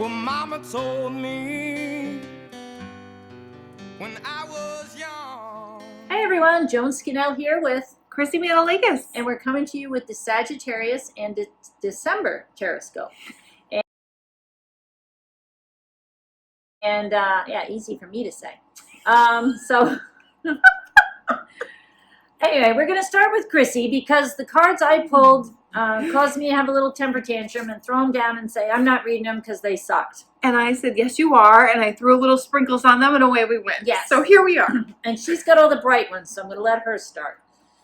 Well, Mama told me when I was young. Hey everyone, Joan Skinnell here with Chrissy Manalagas. and we're coming to you with the Sagittarius and December Tartoscope. And yeah, easy for me to say. So anyway, we're going to start with Chrissy because the cards I pulled caused me to have a little temper tantrum and throw them down and say, I'm not reading them because they sucked. And I said, yes, you are. And I threw a little sprinkles on them and away we went. Yes. So here we are. And she's got all the bright ones, so I'm going to let her start.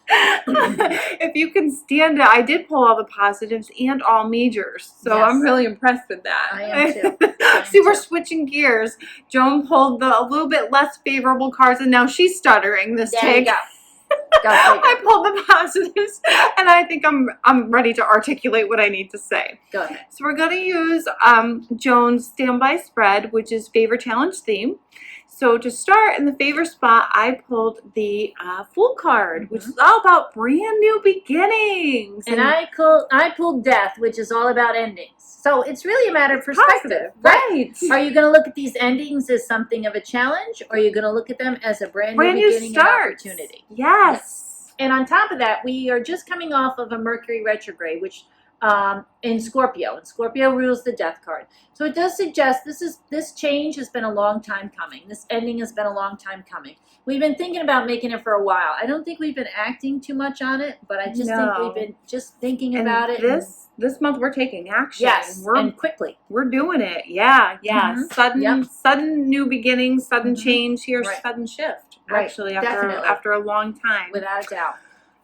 If you can stand it, I did pull all the positives and all majors. So Yes. I'm really impressed with that. I am too. See, we're switching gears. Joan pulled a little bit less favorable cards, and now she's stuttering this There you take. go. Go figure. I pulled the positives, and I think I'm ready to articulate what I need to say. Go ahead. So we're going to use Joan's standby spread, which is favor challenge theme. So to start in the favor spot, I pulled the Fool card, which is all about brand new beginnings. And I pulled Death, which is all about endings. So it's really a matter of perspective. Right. Are you going to look at these endings as something of a challenge, or are you going to look at them as a brand new beginning and opportunity? Yes. And on top of that, we are just coming off of a Mercury retrograde, which in Scorpio, and Scorpio rules the Death card. So it does suggest this change has been a long time coming. This ending has been a long time coming. We've been thinking about making it for a while. I don't think we've been acting too much on it, but I just think we've been just thinking about it. This month we're taking action. Yes, and quickly. We're doing it. Yeah. Sudden new beginnings, sudden change here, sudden shift. Right. Actually, after a long time. Without a doubt.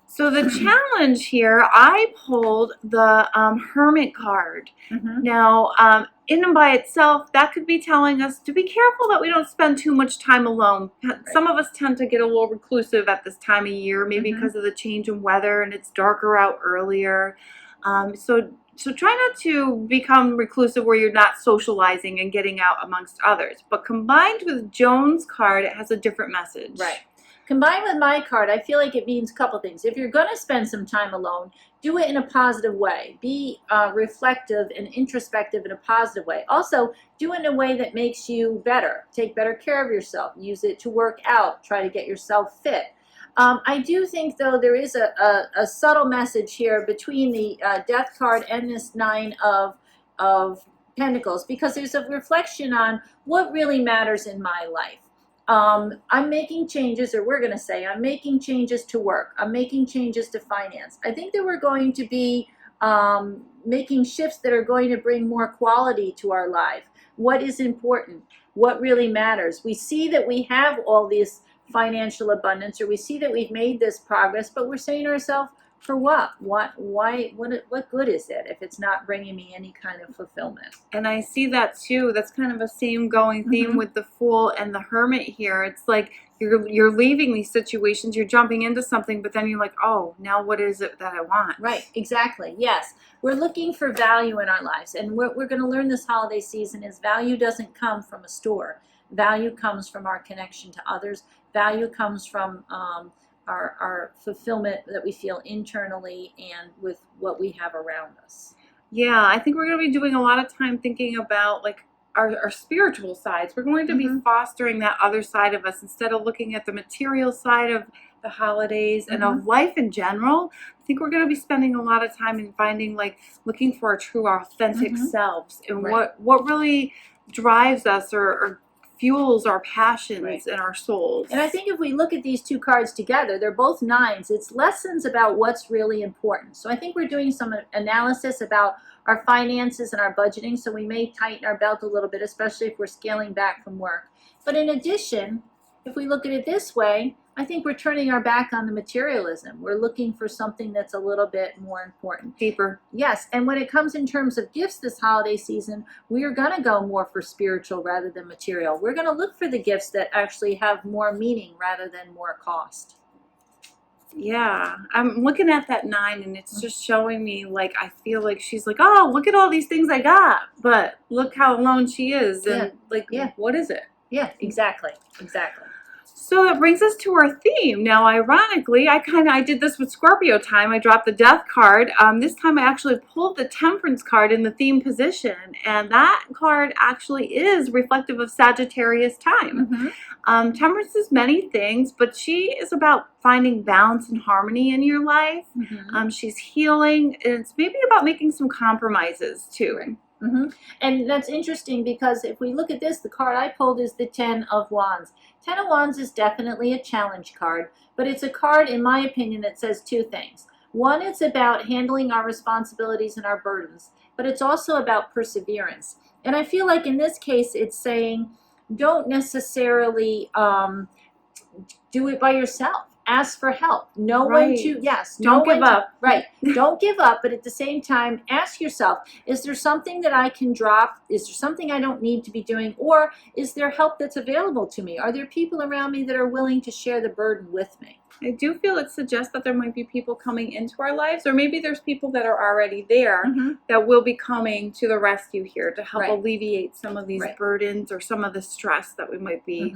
So the challenge here, I pulled the Hermit card. Now, in and by itself, that could be telling us to be careful that we don't spend too much time alone. Some of us tend to get a little reclusive at this time of year, maybe because of the change in weather and it's darker out earlier. So try not to become reclusive where you're not socializing and getting out amongst others. But combined with Joan's card, it has a different message. Right. Combined with my card, I feel like it means a couple things. If you're going to spend some time alone, do it in a positive way. Be reflective and introspective in a positive way. Also, do it in a way that makes you better. Take better care of yourself. Use it to work out. Try to get yourself fit. I do think, though, there is a subtle message here between the Death card and this Nine of Pentacles, because there's a reflection on what really matters in my life. I'm making changes, or we're going to say I'm making changes to work. I'm making changes to finance. I think that we're going to be making shifts that are going to bring more quality to our life. What is important? What really matters? We see that we have all this financial abundance, or we see that we've made this progress, but we're saying to ourselves, for what? What good is it if it's not bringing me any kind of fulfillment? And I see that too. That's kind of a same going theme with the Fool and the Hermit here. It's like you're leaving these situations, you're jumping into something, but then you're like, oh, now what is it that I want? Right, exactly. Yes, we're looking for value in our lives, and what we're going to learn this holiday season is value doesn't come from a store. Value comes from our connection to others. Value comes from our fulfillment that we feel internally and with what we have around us. Yeah, I think we're going to be doing a lot of time thinking about like our spiritual sides. We're going to be fostering that other side of us instead of looking at the material side of the holidays and of life in general. I think we're going to be spending a lot of time in looking for our true authentic selves and what really drives us or fuels our passions and our souls. And I think if we look at these two cards together, they're both nines. It's lessons about what's really important. So I think we're doing some analysis about our finances and our budgeting, so we may tighten our belt a little bit, especially if we're scaling back from work. But in addition, if we look at it this way, I think we're turning our back on the materialism. We're looking for something that's a little bit more important. Deeper. Yes, and when it comes in terms of gifts this holiday season, we are going to go more for spiritual rather than material. We're going to look for the gifts that actually have more meaning rather than more cost. Yeah, I'm looking at that 9 and it's just showing me like I feel like she's like, oh, look at all these things I got, but look how alone she is and what is it? Yeah, exactly. So that brings us to our theme. Now, ironically, I did this with Scorpio time. I dropped the Death card. This time I actually pulled the Temperance card in the theme position, and that card actually is reflective of Sagittarius time. Temperance is many things, but she is about finding balance and harmony in your life. She's healing, and it's maybe about making some compromises too. And that's interesting because if we look at this, the card I pulled is the Ten of Wands. Ten of Wands is definitely a challenge card, but it's a card, in my opinion, that says two things. One, it's about handling our responsibilities and our burdens, but it's also about perseverance. And I feel like in this case, it's saying don't necessarily do it by yourself. Ask for help. Know when to, Don't give up. Right. Don't give up, but at the same time, ask yourself, is there something that I can drop? Is there something I don't need to be doing? Or is there help that's available to me? Are there people around me that are willing to share the burden with me? I do feel it suggests that there might be people coming into our lives, or maybe there's people that are already there that will be coming to the rescue here to help alleviate some of these burdens or some of the stress that we might be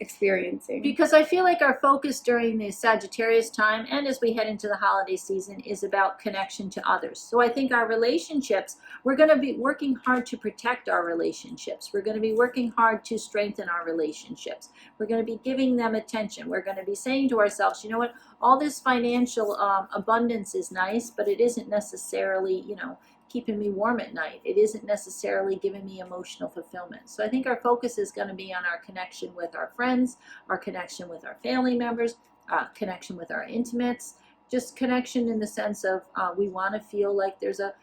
experiencing. Because I feel like our focus during the Sagittarius time and as we head into the holiday season is about connection to others. So I think our relationships, we're going to be working hard to protect our relationships. We're going to be working hard to strengthen our relationships. We're going to be giving them attention. We're going to be saying to ourselves, you know what, all this financial abundance is nice, but it isn't necessarily, you know, keeping me warm at night. It isn't necessarily giving me emotional fulfillment. So I think our focus is going to be on our connection with our friends, our connection with our family members, connection with our intimates, just connection in the sense of we want to feel like there's a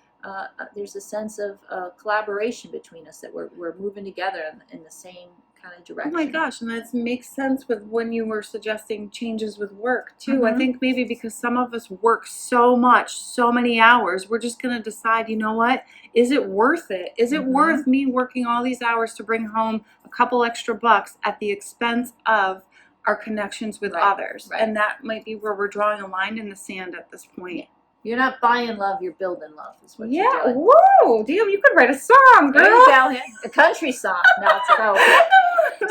sense of collaboration between us, that we're moving together in the same kind of direction. Oh my gosh, and that makes sense with when you were suggesting changes with work too. I think maybe because some of us work so much, so many hours, we're just going to decide, you know what, is it worth it? Is it worth me working all these hours to bring home a couple extra bucks at the expense of our connections with others? And that might be where we're drawing a line in the sand at this point. You're not buying love, you're building love is what you're doing. Whoa, damn, you could write a song, girl. There you go. A country song. No, it's about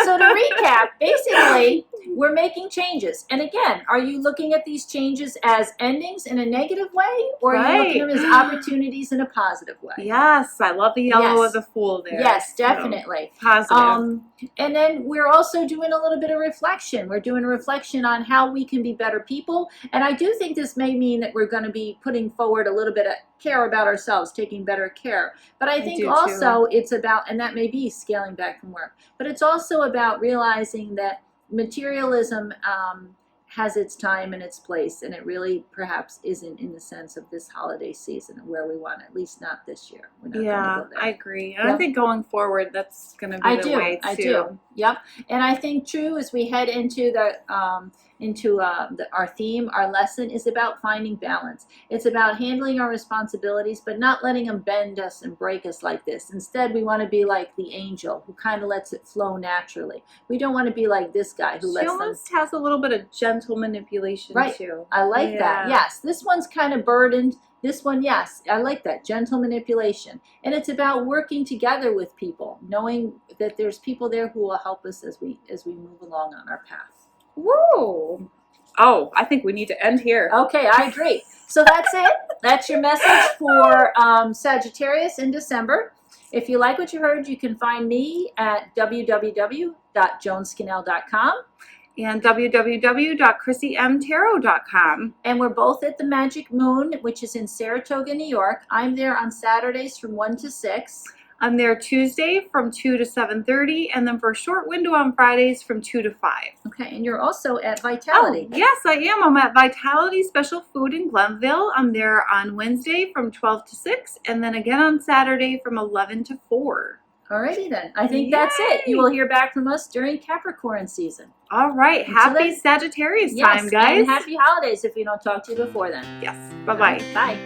So to recap, basically, we're making changes. And again, are you looking at these changes as endings in a negative way, or are you looking at them as opportunities in a positive way? Yes, I love the yellow of the fool there. Yes, definitely. So, positive. And then we're also doing a little bit of reflection. We're doing a reflection on how we can be better people. And I do think this may mean that we're going to be putting forward a little bit of care about ourselves, taking better care. But I think also it's about, and that may be scaling back from work, but it's also about realizing that materialism has its time and its place, and it really perhaps isn't in the sense of this holiday season where we want, at least not this year. We're not go there. I agree. And I think going forward, that's going to be the way too. I do. Yep. And I think too, as we head into our theme, our lesson is about finding balance. It's about handling our responsibilities, but not letting them bend us and break us like this. Instead, we want to be like the angel who kind of lets it flow naturally. We don't want to be like this guy who lets them. She almost has a little bit of gentle manipulation too. I like that. Yes. This one's kind of burdened. This one, yes, I like that, gentle manipulation. And it's about working together with people, knowing that there's people there who will help us as we move along on our path. Woo! Oh, I think we need to end here. Okay, I agree. So that's it. That's your message for Sagittarius in December. If you like what you heard, you can find me at www.jonescanel.com. and www.chrissymtarot.com. And we're both at the Magic Moon, which is in Saratoga, New York. I'm there on Saturdays from 1 to 6. I'm there Tuesday from 2 to 7:30, and then for a short window on Fridays from 2 to 5. Okay, and you're also at Vitality. Oh, yes, I am. I'm at Vitality Special Food in Glenville. I'm there on Wednesday from 12 to 6, and then again on Saturday from 11 to 4. Alrighty then. I think that's it. You will hear back from us during Capricorn season. All right. Happy Sagittarius time, guys. And happy holidays if we don't talk to you before then. Yes. Bye-bye. Bye.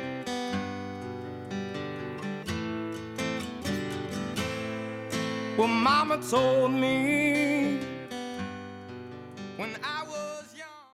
Well, Mama told me when I